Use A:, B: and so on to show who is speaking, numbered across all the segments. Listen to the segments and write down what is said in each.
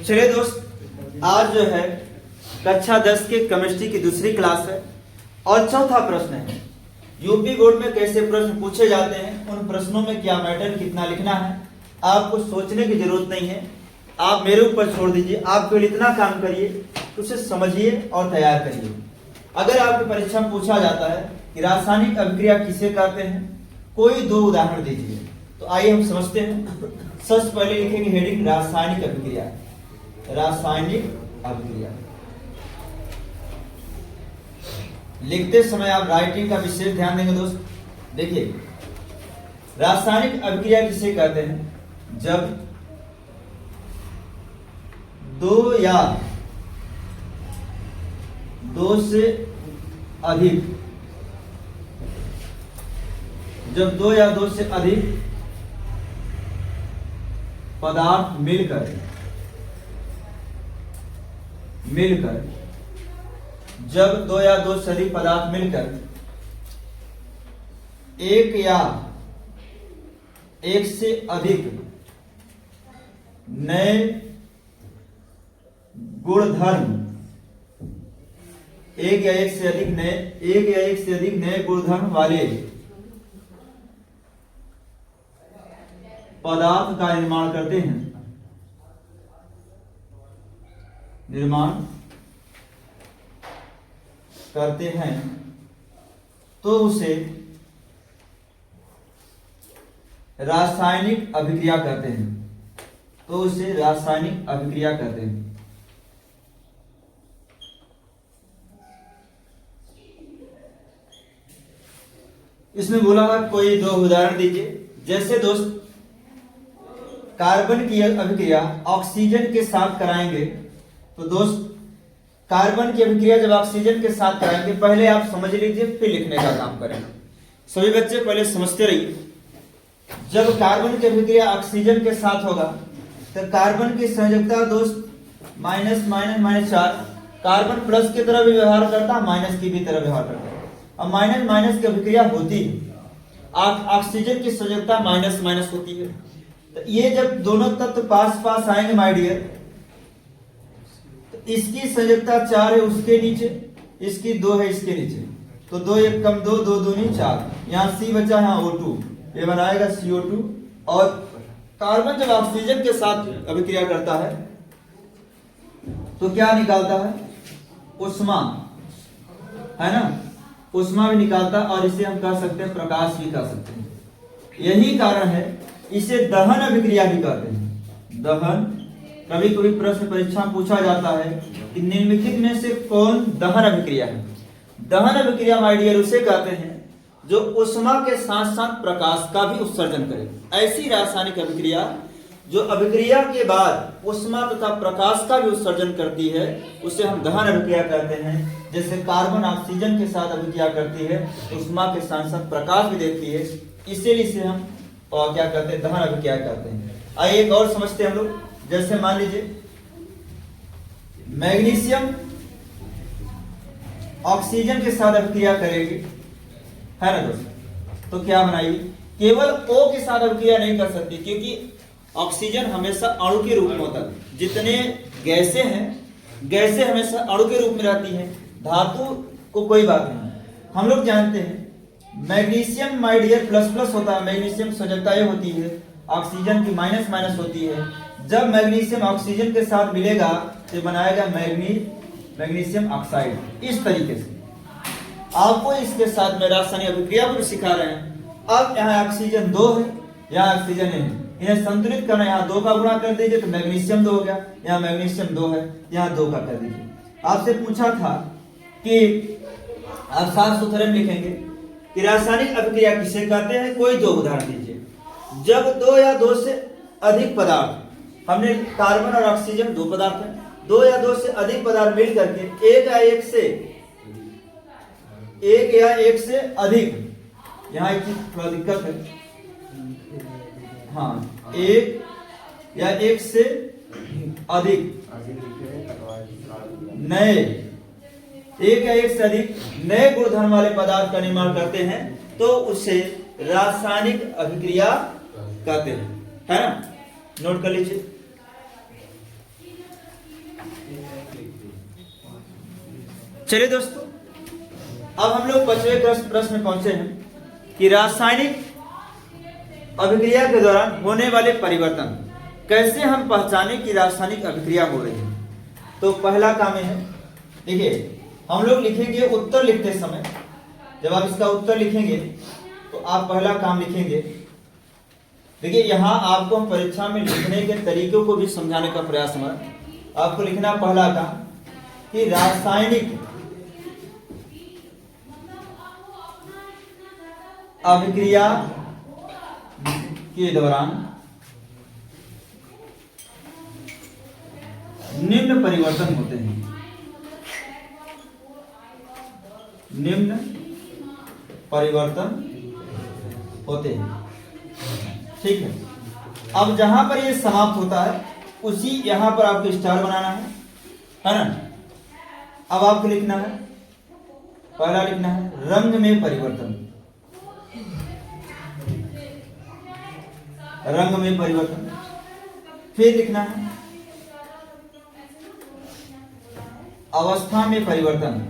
A: चलिए दोस्त, आज जो है कक्षा 10 के केमिस्ट्री की दूसरी क्लास है और चौथा प्रश्न है यूपी बोर्ड में कैसे प्रश्न पूछे जाते हैं, उन प्रश्नों में क्या मैटर, कितना लिखना है। आपको सोचने की जरूरत नहीं है, आप मेरे ऊपर छोड़ दीजिए। आप केवल इतना काम करिए, उसे समझिए और तैयार करिए। अगर आपकी परीक्षा में पूछा जाता है कि रासायनिक अभिक्रिया किसे कहते हैं, कोई दो उदाहरण दीजिए। तो आइए हम समझते हैं। सबसे पहले लिखेंगे हेडिंग रासायनिक अभिक्रिया। रासायनिक अभिक्रिया लिखते समय आप राइटिंग का विशेष ध्यान देंगे दोस्त। देखिए, रासायनिक अभिक्रिया किसे कहते हैं? जब दो या दो से अधिक पदार्थ मिलकर जब दो या दो से अधिक पदार्थ मिलकर एक या एक से अधिक नए गुणधर्म एक या एक से अधिक नए गुणधर्म वाले पदार्थ का निर्माण करते हैं तो उसे रासायनिक अभिक्रिया कहते हैं। इसमें बोला है कोई दो उदाहरण दीजिए। जैसे दोस्त, कार्बन की अभिक्रिया ऑक्सीजन के साथ कराएंगे तो दोस्त, कार्बन की अभिक्रिया जब ऑक्सीजन के साथ कराएंगे, पहले आप समझ लीजिए फिर लिखने का काम करें। सभी बच्चे पहले समझते रहिए। जब कार्बन की अभिक्रिया ऑक्सीजन के साथ होगा तो कार्बन की संयोजकता दोस्त -4, कार्बन प्लस की तरह भी व्यवहार करता है, माइनस की भी तरह व्यवहार करता है। अब माइनस माइनस की अभिक्रिया होती है, ऑक्सीजन की संयोजकता माइनस होती है। तो ये जब दोनों तत्व पास पास आएंगे माय डियर, तो इसकी संयोजकता 4 है उसके नीचे, इसकी 2 है इसके नीचे, तो 2 1 कम 2, 2 दूनी 4, यहाँ C बचा, यहाँ O2, ये बनाएगा CO2। और कार्बन जब ऑक्सीजन के साथ अभिक्रिया करता है तो क्या निकालता है? उष्मा, है ना, उष्मा भी निकालता है, और इसे हम कह सकते हैं प्रकाश भी कह सकते हैं। यही कारण है इसे दहन अभिक्रिया भी कहते हैं। दहन, कभी कभी प्रश्न परीक्षा में पूछा जाता है कि निम्नलिखित में से कौन दहन अभिक्रिया है? दहन अभिक्रिया माय डियर उसे कहते हैं जो उष्मा के साथ साथ प्रकाश का भी उत्सर्जन करे। ऐसी रासायनिक अभिक्रिया जो अभिक्रिया के बाद उष्मा तथा प्रकाश का भी उत्सर्जन करती है, उसे हम दहन अभिक्रिया कहते हैं। जैसे कार्बन ऑक्सीजन के साथ अभिक्रिया करती है, उष्मा के साथ साथ प्रकाश भी देती है, इसीलिए इसे हम क्या कहते हैं? दहन अभिक्रिया कहते हैं। आइए एक और समझते हैं हम लोग। जैसे मान लीजिए मैग्नीशियम ऑक्सीजन के साथ अभिक्रिया करेगी, है ना दोस्तों, तो क्या बनाएगी? केवल O के साथ अभिक्रिया नहीं कर सकती, क्योंकि ऑक्सीजन हमेशा अणु के रूप में होता है। जितने गैसें हैं, गैसें हमेशा अणु के रूप में रहती हैं, धातु को कोई बात नहीं। हम लोग जानते हैं मैग्नीशियम माय डियर प्लस होता है, मैग्नीशियम संयोजकता ये होती है, ऑक्सीजन की माइनस होती है। जब मैग्नीशियम ऑक्सीजन के साथ मिलेगा तो बनाएगा मैग्नीशियम ऑक्साइड। इस तरीके से आपको इसके साथ में रासायनिक अभिक्रिया को सिखा रहे हैं। अब यहाँ ऑक्सीजन 2 है, यहाँ ऑक्सीजन है, इन्हें संतुलित करना। यहाँ 2 का गुणा कर दीजिए तो मैग्नीशियम 2 हो गया, यहाँ मैग्नीशियम 2 है, यहाँ 2 का कर दीजिए। आपसे पूछा था कि आप साफ सुथरे में लिखेंगे कि रासायनिक अभिक्रिया किसे कहते हैं, कोई दो उदाहरण दीजिए। जब 2 या 2 से अधिक पदार्थ, हमने कार्बन और ऑक्सीजन 2 पदार्थ हैं, 2 या 2 से अधिक पदार्थ मिल करके एक या एक से अधिक, यहाँ एक चीज थोड़ा दिक्कत है, हाँ, एक या एक से अधिक नए एक या एक से अधिक नए गुणधर्म वाले पदार्थ का निर्माण करते हैं तो उसे रासायनिक अभिक्रिया कहते हैं, है ना। नोट कर लीजिए। चलिए दोस्तों, अब हम लोग 5वें प्रश्न में पहुंचे हैं कि रासायनिक अभिक्रिया के दौरान होने वाले परिवर्तन कैसे हम पहचाने कि रासायनिक अभिक्रिया हो रही है। तो पहला काम है, देखिए हम लोग लिखेंगे उत्तर लिखते समय, जब आप इसका उत्तर लिखेंगे तो आप पहला काम लिखेंगे, देखिए यहां आपको हम परीक्षा में लिखने के तरीकों को भी समझाने का प्रयास हमारा। आपको लिखना पहला काम कि रासायनिक अभिक्रिया के दौरान निम्न परिवर्तन होते हैं। निम्न परिवर्तन होते हैं, ठीक है। अब जहां पर ये समाप्त होता है उसी यहां पर आपको स्टार बनाना है ना। अब आपको लिखना है, पहला लिखना है रंग में परिवर्तन। रंग में परिवर्तन। फिर लिखना है अवस्था में परिवर्तन।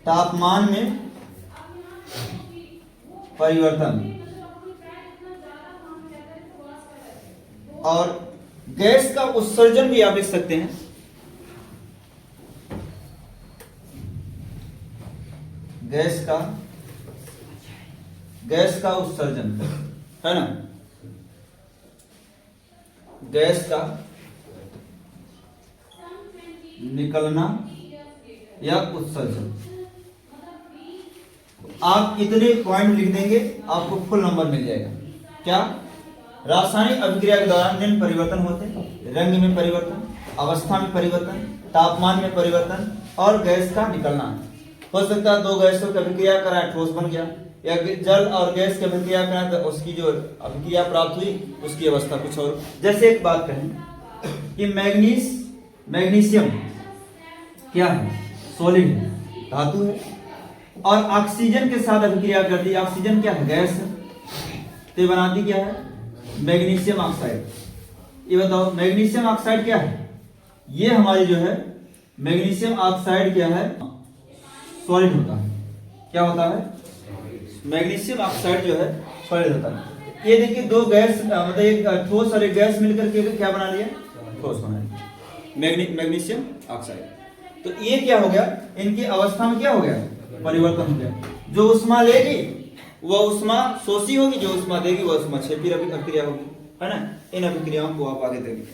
A: तापमान में परिवर्तन। और गैस का उत्सर्जन भी आप लिख सकते हैं। गैस का उत्सर्जन है ना, गैस का निकलना या उत्सर्जन। आप इतने पॉइंट लिख देंगे, आपको फुल नंबर मिल जाएगा। क्या? रासायनिक अभिक्रिया के दौरान निम्न परिवर्तन होते हैं: रंग में परिवर्तन, अवस्था में परिवर्तन, तापमान में परिवर्तन और गैस का निकलना। हो सकता है दो गैसों की अभिक्रिया कराएं, ठोस बन गया, या जल और गैस की अभिक्रिया कराएं तो उसकी जो अभिक्रिया प्राप्त हुई उसकी अवस्था कुछ और। जैसे एक बात कहें कि मैग्नीशियम क्या है? सॉलिड है, धातु है, और ऑक्सीजन के साथ अभिक्रिया करती है। ऑक्सीजन क्या है? गैस है, तो बनाती क्या है? Magnesium oxide. ये बताओ मैग्नीशियम ऑक्साइड क्या है? ये हमारी जो है मैग्नीशियम ऑक्साइड क्या है? सॉलिड होता है। क्या होता है? मैग्नीशियम ऑक्साइड जो है सॉलिड होता है। ये देखिए दो गैस मतलब एक ठोस और एक गैस मिलकर के क्या बना लिया? ठोस बना लिया, मैग्नीशियम ऑक्साइड। तो ये क्या हो गया? इनकी अवस्था में क्या हो गया? परिवर्तन हो गया। जो उष्मा लेगी वह उष्मा शोषी होगी, जो उष्मा देगी वह उष्मा क्षेपी अभिक्रिया होगी, है ना। इन अभिक्रियाओं को आप आगे देखेंगे।